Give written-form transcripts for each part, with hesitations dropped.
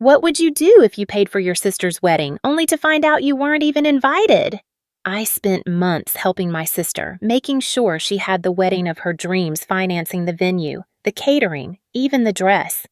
What would you do if you paid for your sister's wedding, only to find out you weren't even invited? I spent months helping my sister, making sure she had the wedding of her dreams, financing the venue, the catering, even the dress.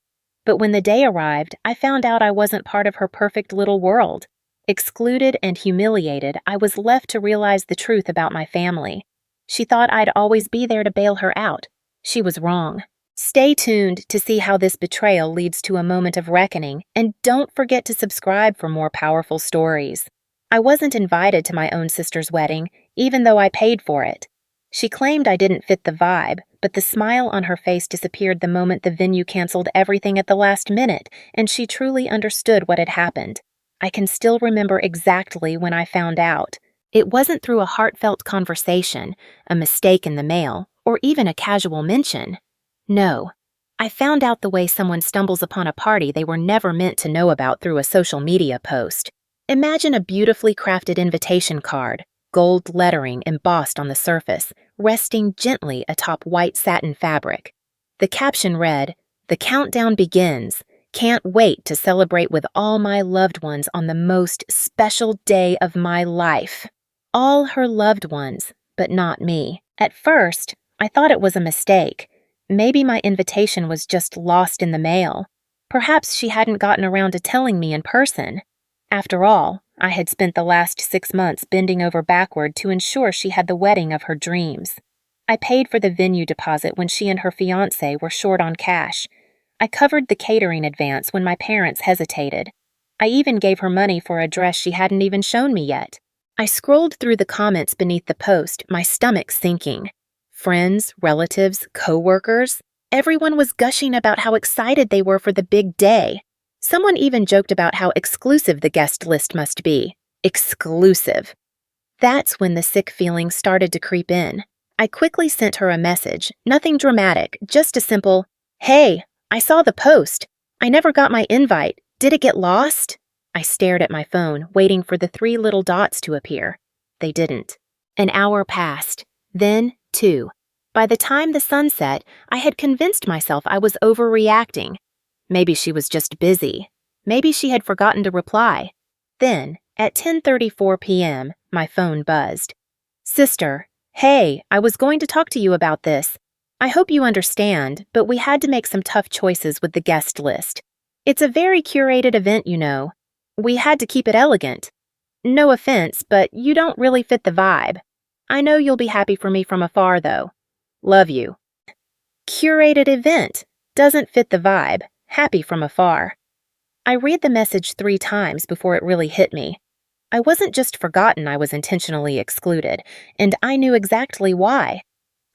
But when the day arrived, I found out I wasn't part of her perfect little world. Excluded and humiliated, I was left to realize the truth about my family. She thought I'd always be there to bail her out. She was wrong. Stay tuned to see how this betrayal leads to a moment of reckoning, and don't forget to subscribe for more powerful stories. I wasn't invited to my own sister's wedding, even though I paid for it. She claimed I didn't fit the vibe, but the smile on her face disappeared the moment the venue canceled everything at the last minute, and she truly understood what had happened. I can still remember exactly when I found out. It wasn't through a heartfelt conversation, a mistake in the mail, or even a casual mention. No, I found out the way someone stumbles upon a party they were never meant to know about through a social media post. Imagine a beautifully crafted invitation card, gold lettering embossed on the surface, resting gently atop white satin fabric. The caption read, "The countdown begins. Can't wait to celebrate with all my loved ones on the most special day of my life." All her loved ones, but not me. At first, I thought it was a mistake. Maybe my invitation was just lost in the mail. Perhaps she hadn't gotten around to telling me in person. After all, I had spent the last 6 months bending over backward to ensure she had the wedding of her dreams. I paid for the venue deposit when she and her fiancé were short on cash. I covered the catering advance when my parents hesitated. I even gave her money for a dress she hadn't even shown me yet. I scrolled through the comments beneath the post, my stomach sinking. Friends, relatives, co-workers, everyone was gushing about how excited they were for the big day. Someone even joked about how exclusive the guest list must be. Exclusive. That's when the sick feeling started to creep in. I quickly sent her a message, nothing dramatic, just a simple, "Hey, I saw the post. I never got my invite. Did it get lost?" I stared at my phone, waiting for the 3 little dots to appear. They didn't. An hour passed. Then 2. By the time the sun set, I had convinced myself I was overreacting. Maybe she was just busy. Maybe she had forgotten to reply. Then, at 10:34 p.m., my phone buzzed. "Sister, hey, I was going to talk to you about this. I hope you understand, but we had to make some tough choices with the guest list. It's a very curated event, you know. We had to keep it elegant. No offense, but you don't really fit the vibe. I know you'll be happy for me from afar, though. Love you." Curated event. Doesn't fit the vibe. Happy from afar. I read the message 3 times before it really hit me. I wasn't just forgotten I was intentionally excluded, and I knew exactly why.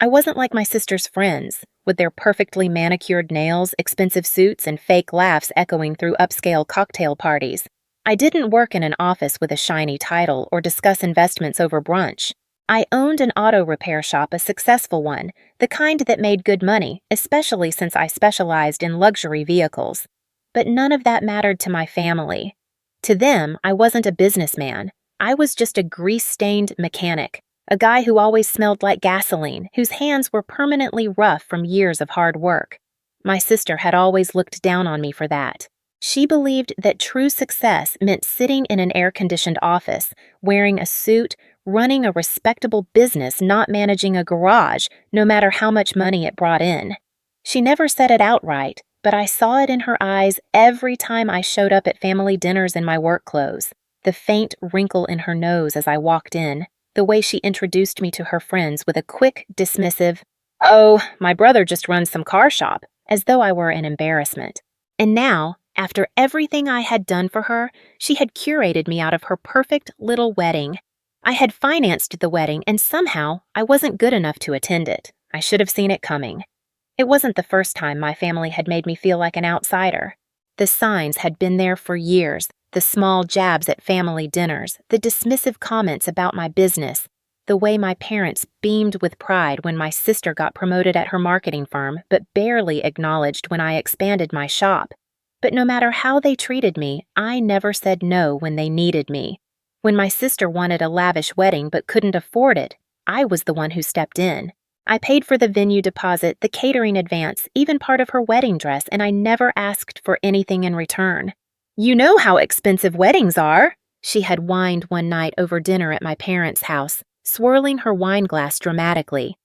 I wasn't like my sister's friends, with their perfectly manicured nails, expensive suits, and fake laughs echoing through upscale cocktail parties. I didn't work in an office with a shiny title or discuss investments over brunch. I owned an auto repair shop, a successful one, the kind that made good money, especially since I specialized in luxury vehicles. But none of that mattered to my family. To them, I wasn't a businessman. I was just a grease-stained mechanic, a guy who always smelled like gasoline, whose hands were permanently rough from years of hard work. My sister had always looked down on me for that. She believed that true success meant sitting in an air-conditioned office, wearing a suit, running a respectable business, not managing a garage, no matter how much money it brought in. She never said it outright, but I saw it in her eyes every time I showed up at family dinners in my work clothes. The faint wrinkle in her nose as I walked in, the way she introduced me to her friends with a quick, dismissive, "Oh, my brother just runs some car shop," as though I were an embarrassment. And now, after everything I had done for her, she had curated me out of her perfect little wedding. I had financed the wedding, and somehow I wasn't good enough to attend it. I should have seen it coming. It wasn't the first time my family had made me feel like an outsider. The signs had been there for years, the small jabs at family dinners, the dismissive comments about my business, the way my parents beamed with pride when my sister got promoted at her marketing firm but barely acknowledged when I expanded my shop. But no matter how they treated me, I never said no when they needed me. When my sister wanted a lavish wedding but couldn't afford it, I was the one who stepped in. I paid for the venue deposit, the catering advance, even part of her wedding dress, and I never asked for anything in return. You know how expensive weddings are, she had whined one night over dinner at my parents' house, swirling her wine glass dramatically.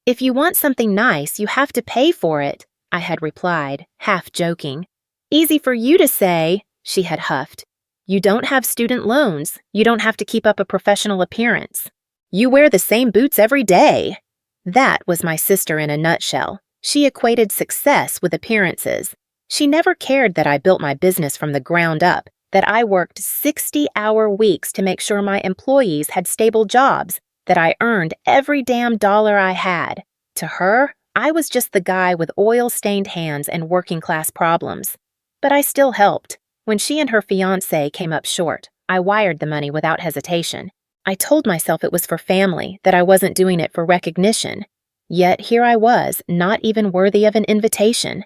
If you want something nice, you have to pay for it, I had replied, half joking. Easy for you to say, she had huffed. You don't have student loans. You don't have to keep up a professional appearance. You wear the same boots every day. That was my sister in a nutshell. She equated success with appearances. She never cared that I built my business from the ground up, that I worked 60-hour weeks to make sure my employees had stable jobs, that I earned every damn dollar I had. To her, I was just the guy with oil-stained hands and working-class problems. But I still helped. When she and her fiancé came up short, I wired the money without hesitation. I told myself it was for family, that I wasn't doing it for recognition. Yet here I was, not even worthy of an invitation.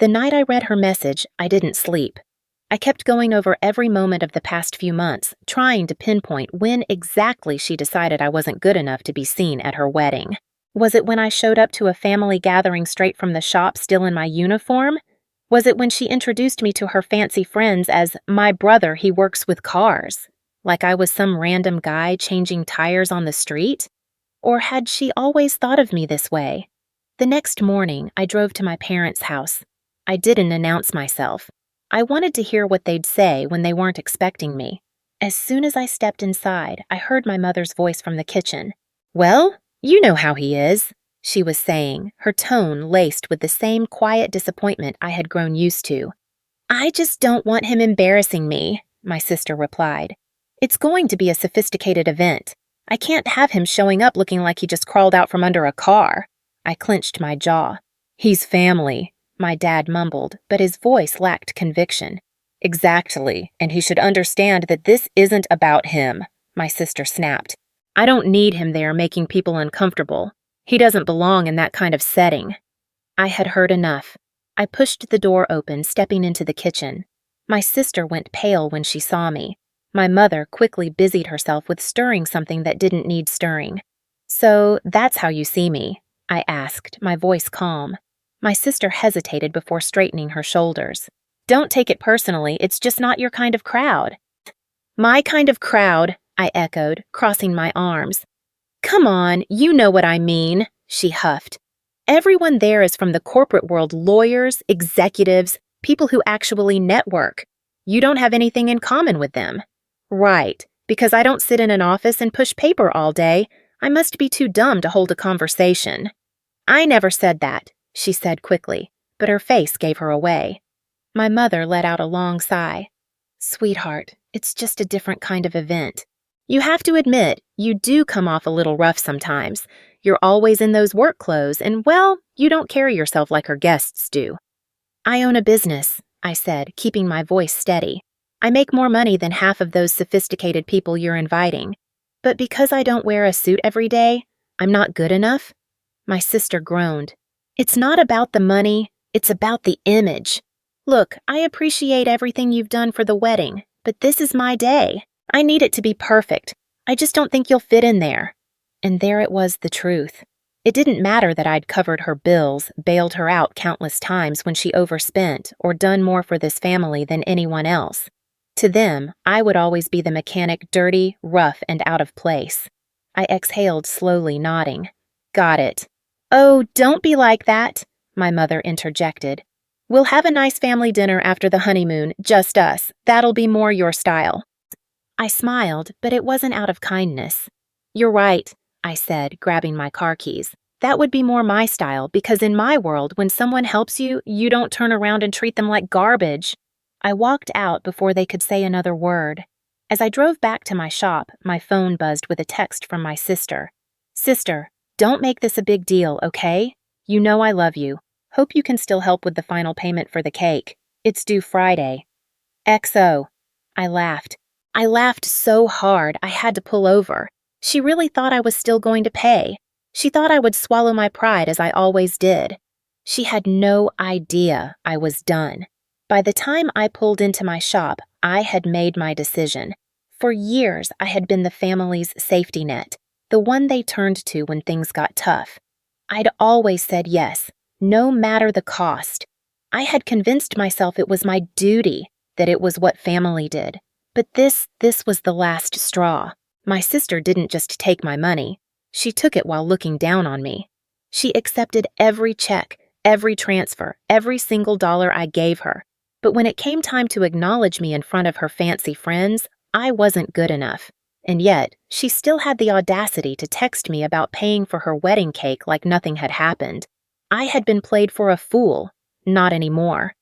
The night I read her message, I didn't sleep. I kept going over every moment of the past few months, trying to pinpoint when exactly she decided I wasn't good enough to be seen at her wedding. Was it when I showed up to a family gathering straight from the shop still in my uniform? Was it when she introduced me to her fancy friends as my brother he works with cars? Like I was some random guy changing tires on the street? Or had she always thought of me this way? The next morning, I drove to my parents' house. I didn't announce myself. I wanted to hear what they'd say when they weren't expecting me. As soon as I stepped inside, I heard my mother's voice from the kitchen. "Well, you know how he is," she was saying, her tone laced with the same quiet disappointment I had grown used to. "I just don't want him embarrassing me," my sister replied. "It's going to be a sophisticated event. I can't have him showing up looking like he just crawled out from under a car." I clenched my jaw. "He's family," my dad mumbled, but his voice lacked conviction. "Exactly, and he should understand that this isn't about him," my sister snapped. "I don't need him there making people uncomfortable. He doesn't belong in that kind of setting." I had heard enough. I pushed the door open, stepping into the kitchen. My sister went pale when she saw me. My mother quickly busied herself with stirring something that didn't need stirring. "So that's how you see me?" I asked, my voice calm. My sister hesitated before straightening her shoulders. "Don't take it personally, it's just not your kind of crowd." "My kind of crowd," I echoed, crossing my arms. "Come on, you know what I mean," she huffed. "Everyone there is from the corporate world, lawyers, executives, people who actually network. You don't have anything in common with them." "Right, because I don't sit in an office and push paper all day. I must be too dumb to hold a conversation." "I never said that," she said quickly, but her face gave her away. My mother let out a long sigh. "Sweetheart, it's just a different kind of event. You have to admit, you do come off a little rough sometimes. You're always in those work clothes, and, well, you don't carry yourself like her guests do." "I own a business," I said, keeping my voice steady. "I make more money than half of those sophisticated people you're inviting. But because I don't wear a suit every day, I'm not good enough?" My sister groaned. "It's not about the money, it's about the image. Look, I appreciate everything you've done for the wedding, but this is my day. I need it to be perfect. I just don't think you'll fit in there." And there it was, the truth. It didn't matter that I'd covered her bills, bailed her out countless times when she overspent, or done more for this family than anyone else. To them, I would always be the mechanic, dirty, rough, and out of place. I exhaled slowly, nodding. "Got it." "Oh, don't be like that," my mother interjected. "We'll have a nice family dinner after the honeymoon, just us. That'll be more your style." I smiled, but it wasn't out of kindness. "You're right," I said, grabbing my car keys. "That would be more my style, because in my world, when someone helps you, you don't turn around and treat them like garbage." I walked out before they could say another word. As I drove back to my shop, my phone buzzed with a text from my sister. "Sister, don't make this a big deal, okay? You know I love you. Hope you can still help with the final payment for the cake. It's due Friday. XO." I laughed. I laughed so hard I had to pull over. She really thought I was still going to pay. She thought I would swallow my pride as I always did. She had no idea I was done. By the time I pulled into my shop, I had made my decision. For years, I had been the family's safety net, the one they turned to when things got tough. I'd always said yes, no matter the cost. I had convinced myself it was my duty, that it was what family did. But this was the last straw. My sister didn't just take my money. She took it while looking down on me. She accepted every check, every transfer, every single dollar I gave her. But when it came time to acknowledge me in front of her fancy friends, I wasn't good enough. And yet, she still had the audacity to text me about paying for her wedding cake like nothing had happened. I had been played for a fool. Not anymore.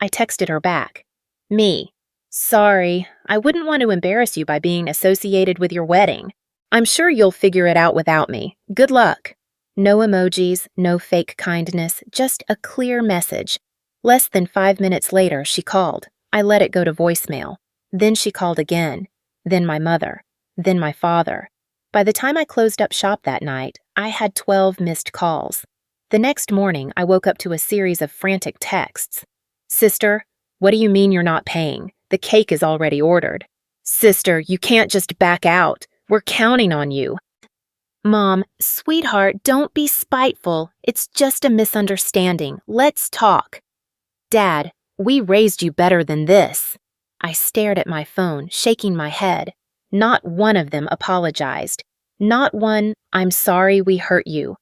I texted her back. Me. Sorry, I wouldn't want to embarrass you by being associated with your wedding. I'm sure you'll figure it out without me. Good luck. No emojis, no fake kindness, just a clear message. Less than 5 minutes later, she called. I let it go to voicemail. Then she called again. Then my mother. Then my father. By the time I closed up shop that night, I had 12 missed calls. The next morning, I woke up to a series of frantic texts. Sister, what do you mean you're not paying? The cake is already ordered. Sister, you can't just back out. We're counting on you. Mom, sweetheart, don't be spiteful. It's just a misunderstanding. Let's talk. Dad, we raised you better than this. I stared at my phone, shaking my head. Not one of them apologized. Not one, I'm sorry we hurt you.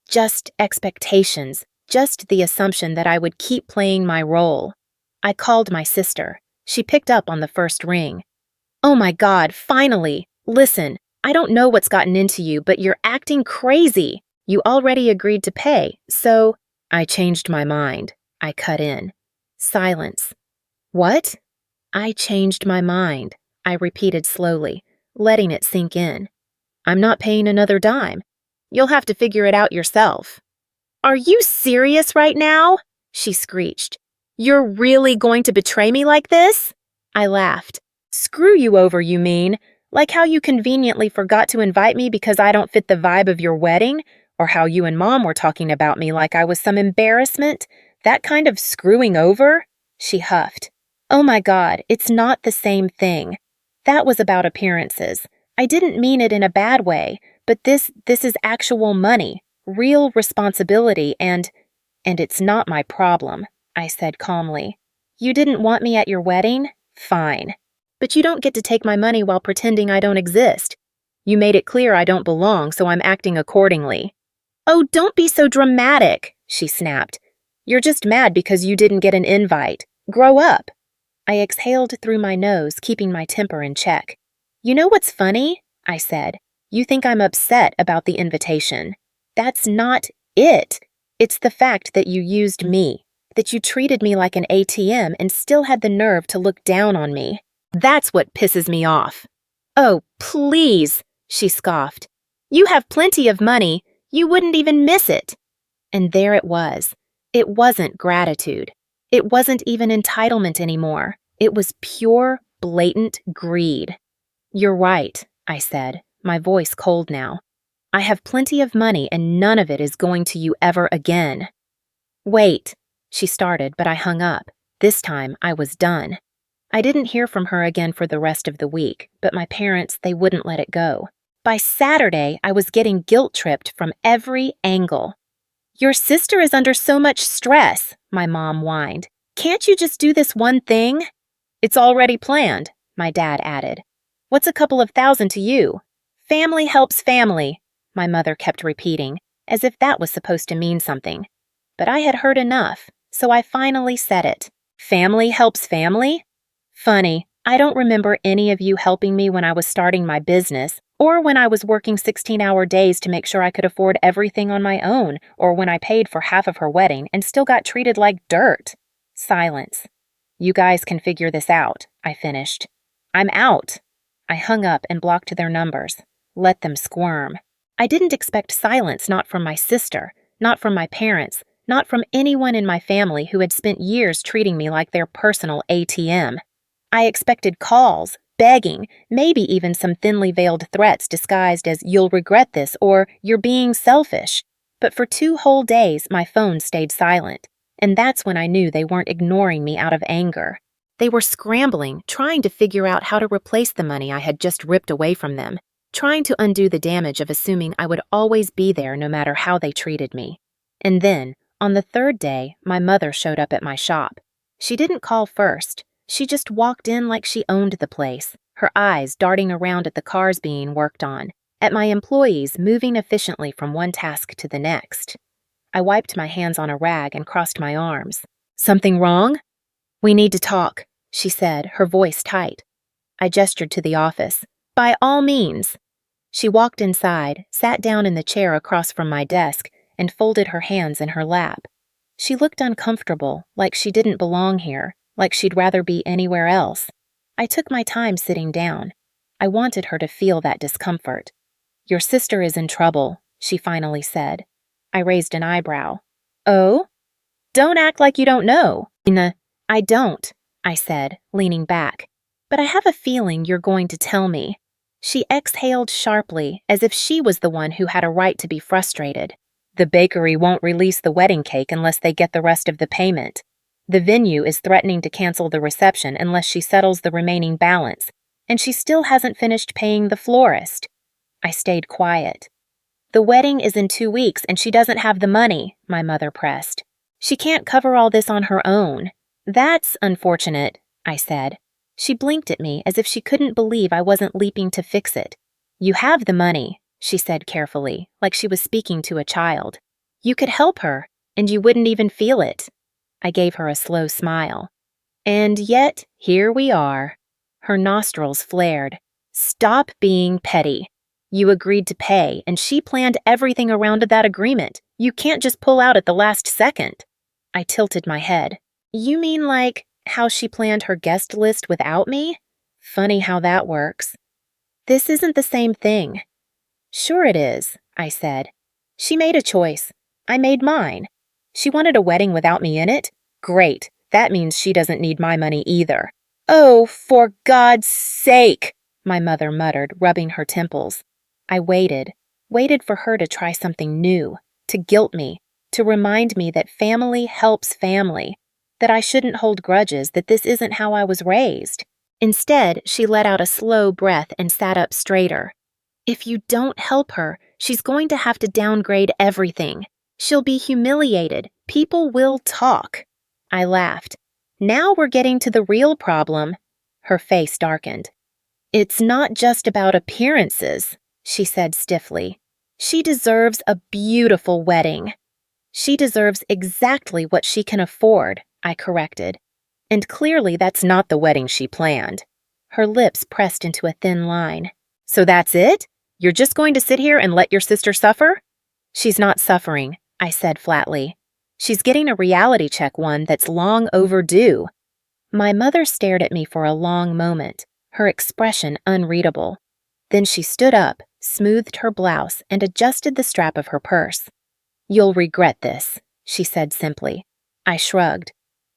Just expectations, just the assumption that I would keep playing my role. I called my sister. She picked up on the first ring. Oh my God, finally! Listen, I don't know what's gotten into you, but you're acting crazy. You already agreed to pay, so… I changed my mind. I cut in. Silence. What? I changed my mind, I repeated slowly, letting it sink in. I'm not paying another dime. You'll have to figure it out yourself. Are you serious right now? She screeched. You're really going to betray me like this? I laughed. Screw you over, you mean? Like how you conveniently forgot to invite me because I don't fit the vibe of your wedding? Or how you and Mom were talking about me like I was some embarrassment? That kind of screwing over? She huffed. Oh my God, it's not the same thing. That was about appearances. I didn't mean it in a bad way, but this is actual money, real responsibility, and it's not my problem, I said calmly. You didn't want me at your wedding? Fine. But you don't get to take my money while pretending I don't exist. You made it clear I don't belong, so I'm acting accordingly. Oh, don't be so dramatic, she snapped. You're just mad because you didn't get an invite. Grow up. I exhaled through my nose, keeping my temper in check. You know what's funny? I said. You think I'm upset about the invitation. That's not it. It's the fact that you used me, that you treated me like an ATM and still had the nerve to look down on me. That's what pisses me off. Oh, please, she scoffed. You have plenty of money. You wouldn't even miss it. And there it was. It wasn't gratitude. It wasn't even entitlement anymore. It was pure, blatant greed. You're right, I said, my voice cold now. I have plenty of money and none of it is going to you ever again. Wait, she started, but I hung up. This time, I was done. I didn't hear from her again for the rest of the week, but my parents, they wouldn't let it go. By Saturday, I was getting guilt-tripped from every angle. Your sister is under so much stress, my mom whined. Can't you just do this one thing? It's already planned, my dad added. What's a couple of thousand to you? Family helps family, my mother kept repeating, as if that was supposed to mean something. But I had heard enough, so I finally said it. Family helps family? Funny, I don't remember any of you helping me when I was starting my business, or when I was working 16-hour days to make sure I could afford everything on my own, or when I paid for half of her wedding and still got treated like dirt. Silence. You guys can figure this out, I finished. I'm out. I hung up and blocked their numbers. Let them squirm. I didn't expect silence, not from my sister, not from my parents, not from anyone in my family who had spent years treating me like their personal ATM. I expected calls, begging, maybe even some thinly veiled threats disguised as you'll regret this or you're being selfish. But for 2 whole days, my phone stayed silent. And that's when I knew they weren't ignoring me out of anger. They were scrambling, trying to figure out how to replace the money I had just ripped away from them, trying to undo the damage of assuming I would always be there no matter how they treated me. And then, on the 3rd day, my mother showed up at my shop. She didn't call first. She just walked in like she owned the place, her eyes darting around at the cars being worked on, at my employees moving efficiently from one task to the next. I wiped my hands on a rag and crossed my arms. "Something wrong?" "We need to talk," she said, her voice tight. I gestured to the office. "By all means." She walked inside, sat down in the chair across from my desk, and folded her hands in her lap. She looked uncomfortable, like she didn't belong here, like she'd rather be anywhere else. I took my time sitting down. I wanted her to feel that discomfort. "Your sister is in trouble," she finally said. I raised an eyebrow. "Oh? Don't act like you don't know." "I don't," I said, leaning back. "But I have a feeling you're going to tell me." She exhaled sharply, as if she was the one who had a right to be frustrated. "The bakery won't release the wedding cake unless they get the rest of the payment. The venue is threatening to cancel the reception unless she settles the remaining balance, and she still hasn't finished paying the florist." I stayed quiet. "The wedding is in 2 weeks and she doesn't have the money," my mother pressed. "She can't cover all this on her own." "That's unfortunate," I said. She blinked at me as if she couldn't believe I wasn't leaping to fix it. "You have the money," she said carefully, like she was speaking to a child. "You could help her, and you wouldn't even feel it." I gave her a slow smile. "And yet, here we are." Her nostrils flared. "Stop being petty. You agreed to pay, and she planned everything around that agreement. You can't just pull out at the last second." I tilted my head. "You mean like how she planned her guest list without me? Funny how that works." "This isn't the same thing." "Sure it is," I said. "She made a choice. I made mine. She wanted a wedding without me in it? Great. That means she doesn't need my money either." "Oh, for God's sake," my mother muttered, rubbing her temples. I waited for her to try something new, to guilt me, to remind me that family helps family, that I shouldn't hold grudges, that this isn't how I was raised. Instead, she let out a slow breath and sat up straighter. "If you don't help her, she's going to have to downgrade everything. She'll be humiliated. People will talk." I laughed. "Now we're getting to the real problem." Her face darkened. "It's not just about appearances," she said stiffly. "She deserves a beautiful wedding." "She deserves exactly what she can afford," I corrected. "And clearly that's not the wedding she planned." Her lips pressed into a thin line. "So that's it? You're just going to sit here and let your sister suffer?" "She's not suffering," I said flatly. "She's getting a reality check, one that's long overdue." My mother stared at me for a long moment, her expression unreadable. Then she stood up, smoothed her blouse, and adjusted the strap of her purse. "You'll regret this," she said simply. I shrugged.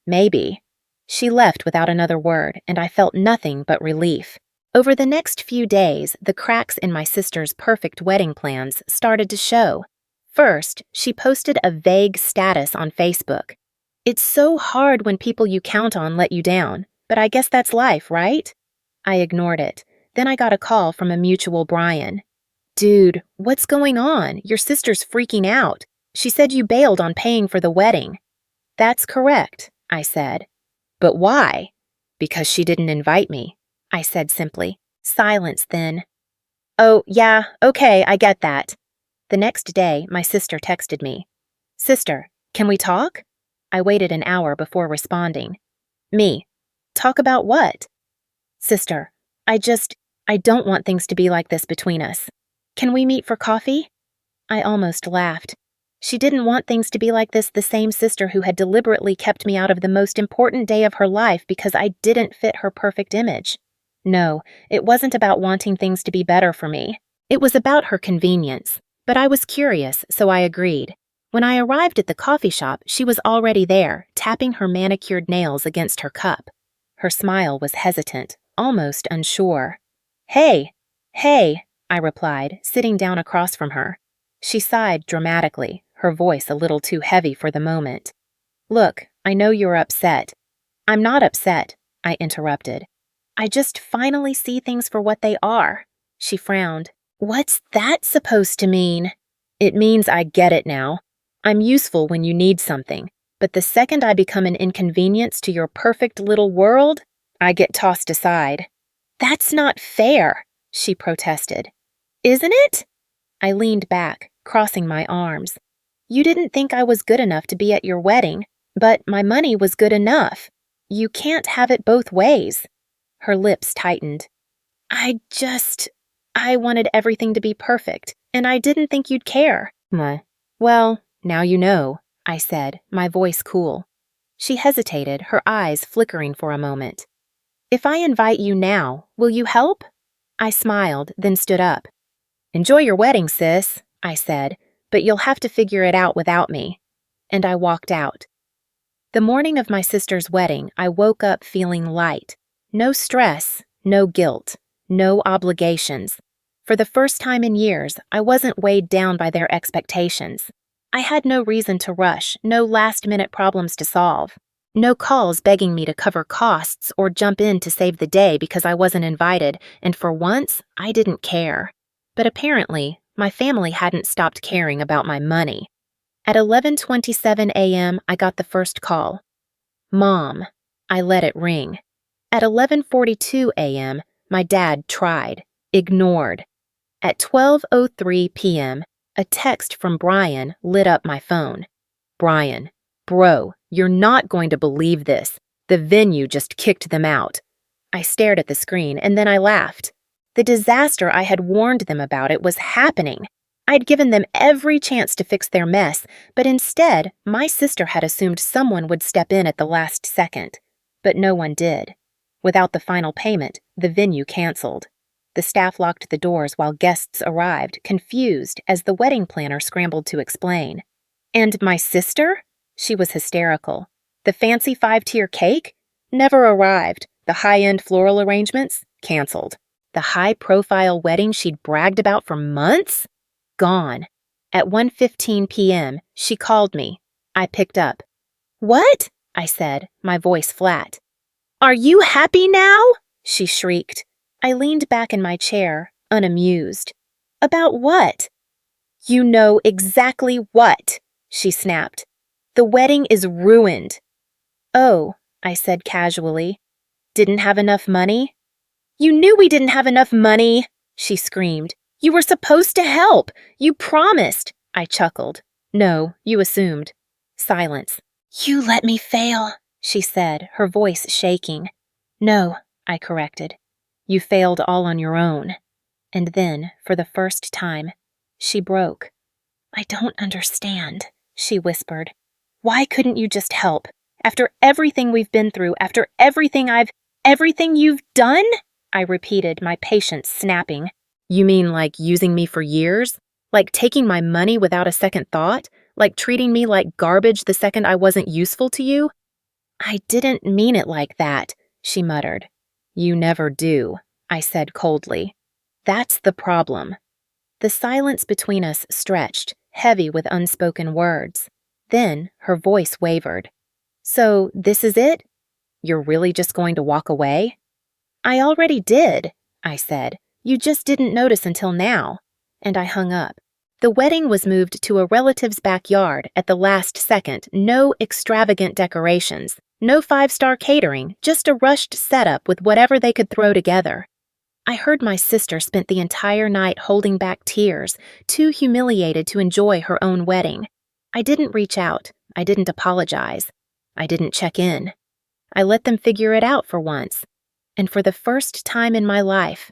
"Maybe." She left without another word, and I felt nothing but relief. Over the next few days, the cracks in my sister's perfect wedding plans started to show. First, she posted a vague status on Facebook. "It's so hard when people you count on let you down, but I guess that's life, right?" I ignored it. Then I got a call from a mutual Brian. "Dude, what's going on? Your sister's freaking out. She said you bailed on paying for the wedding." "That's correct," I said. "But why?" "Because she didn't invite me," I said simply. Silence then. "Oh, yeah, okay, I get that." The next day, my sister texted me. "Sister, can we talk?" I waited an hour before responding. "Me. Talk about what?" "Sister, I don't want things to be like this between us. Can we meet for coffee?" I almost laughed. She didn't want things to be like this, the same sister who had deliberately kept me out of the most important day of her life because I didn't fit her perfect image. No, it wasn't about wanting things to be better for me. It was about her convenience. But I was curious, so I agreed. When I arrived at the coffee shop, she was already there, tapping her manicured nails against her cup. Her smile was hesitant, almost unsure. Hey, I replied, sitting down across from her. She sighed dramatically, her voice a little too heavy for the moment. "Look, I know you're upset." "I'm not upset," I interrupted. "I just finally see things for what they are." She frowned. "What's that supposed to mean?" "It means I get it now. I'm useful when you need something, but the second I become an inconvenience to your perfect little world, I get tossed aside. That's not fair, she protested. Isn't it? I leaned back, crossing my arms. You didn't think I was good enough to be at your wedding, but my money was good enough. You can't have it both ways. Her lips tightened. I wanted everything to be perfect, and I didn't think you'd care. Well, now you know, I said, my voice cool. She hesitated, her eyes flickering for a moment. If I invite you now, will you help? I smiled, then stood up. Enjoy your wedding, sis, I said, but you'll have to figure it out without me. And I walked out. The morning of my sister's wedding, I woke up feeling light. No stress, no guilt, no obligations. For the first time in years, I wasn't weighed down by their expectations. I had no reason to rush, no last-minute problems to solve. No calls begging me to cover costs or jump in to save the day because I wasn't invited, and for once, I didn't care. But apparently, my family hadn't stopped caring about my money. At 11:27 a.m., I got the first call. Mom. I let it ring. At 11:42 a.m., my dad tried, ignored. At 12:03 p.m., a text from Brian lit up my phone. Brian, bro, you're not going to believe this. The venue just kicked them out. I stared at the screen and then I laughed. The disaster I had warned them about it was happening. I'd given them every chance to fix their mess, but instead, my sister had assumed someone would step in at the last second. But no one did. Without the final payment, the venue canceled. The staff locked the doors while guests arrived, confused, as the wedding planner scrambled to explain. And my sister? She was hysterical. The fancy 5-tier cake? Never arrived. The high-end floral arrangements? Canceled. The high-profile wedding she'd bragged about for months? Gone. At 1:15 p.m., she called me. I picked up. What? I said, my voice flat. Are you happy now? She shrieked. I leaned back in my chair, unamused. About what? You know exactly what, she snapped. The wedding is ruined. Oh, I said casually. Didn't have enough money? You knew we didn't have enough money, she screamed. You were supposed to help. You promised. I chuckled. No, you assumed. Silence. You let me fail, she said, her voice shaking. No, I corrected. You failed all on your own. And then, for the first time, she broke. I don't understand, she whispered. Why couldn't you just help? After everything we've been through, after everything you've done? I repeated, my patience snapping. You mean like using me for years? Like taking my money without a second thought? Like treating me like garbage the second I wasn't useful to you? I didn't mean it like that, she muttered. You never do, I said coldly. That's the problem. The silence between us stretched, heavy with unspoken words. Then her voice wavered. So this is it? You're really just going to walk away? I already did, I said. You just didn't notice until now. And I hung up. The wedding was moved to a relative's backyard at the last second. No extravagant decorations. No 5-star catering. Just a rushed setup with whatever they could throw together. I heard my sister spent the entire night holding back tears, too humiliated to enjoy her own wedding. I didn't reach out. I didn't apologize. I didn't check in. I let them figure it out for once. And for the first time in my life,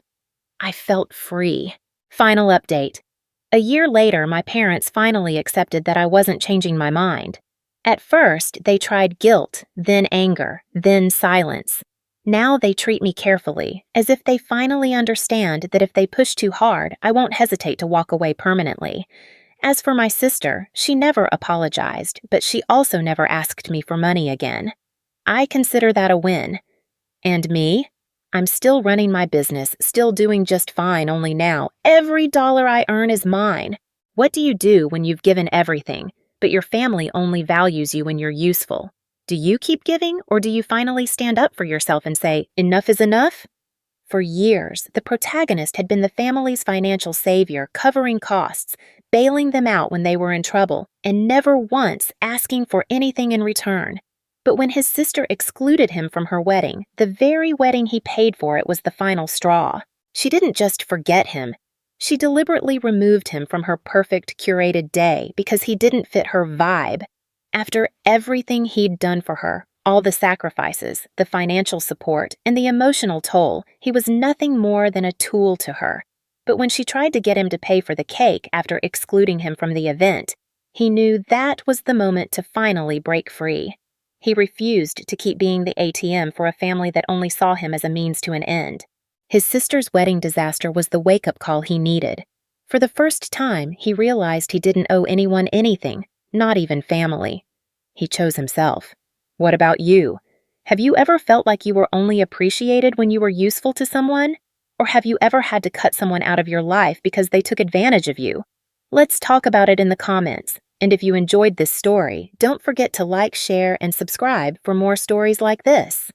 I felt free. Final update. A year later, my parents finally accepted that I wasn't changing my mind. At first, they tried guilt, then anger, then silence. Now they treat me carefully, as if they finally understand that if they push too hard, I won't hesitate to walk away permanently. As for my sister, she never apologized, but she also never asked me for money again. I consider that a win. And me? I'm still running my business, still doing just fine, only now every dollar I earn is mine. What do you do when you've given everything, but your family only values you when you're useful? Do you keep giving, or do you finally stand up for yourself and say, enough is enough? For years, the protagonist had been the family's financial savior, covering costs, bailing them out when they were in trouble, and never once asking for anything in return. But when his sister excluded him from her wedding, the very wedding he paid for it was the final straw. She didn't just forget him. She deliberately removed him from her perfect, curated day because he didn't fit her vibe. After everything he'd done for her, all the sacrifices, the financial support, and the emotional toll, he was nothing more than a tool to her. But when she tried to get him to pay for the cake after excluding him from the event, he knew that was the moment to finally break free. He refused to keep being the ATM for a family that only saw him as a means to an end. His sister's wedding disaster was the wake-up call he needed. For the first time, he realized he didn't owe anyone anything, not even family. He chose himself. What about you? Have you ever felt like you were only appreciated when you were useful to someone? Or have you ever had to cut someone out of your life because they took advantage of you? Let's talk about it in the comments. And if you enjoyed this story, don't forget to like, share, and subscribe for more stories like this.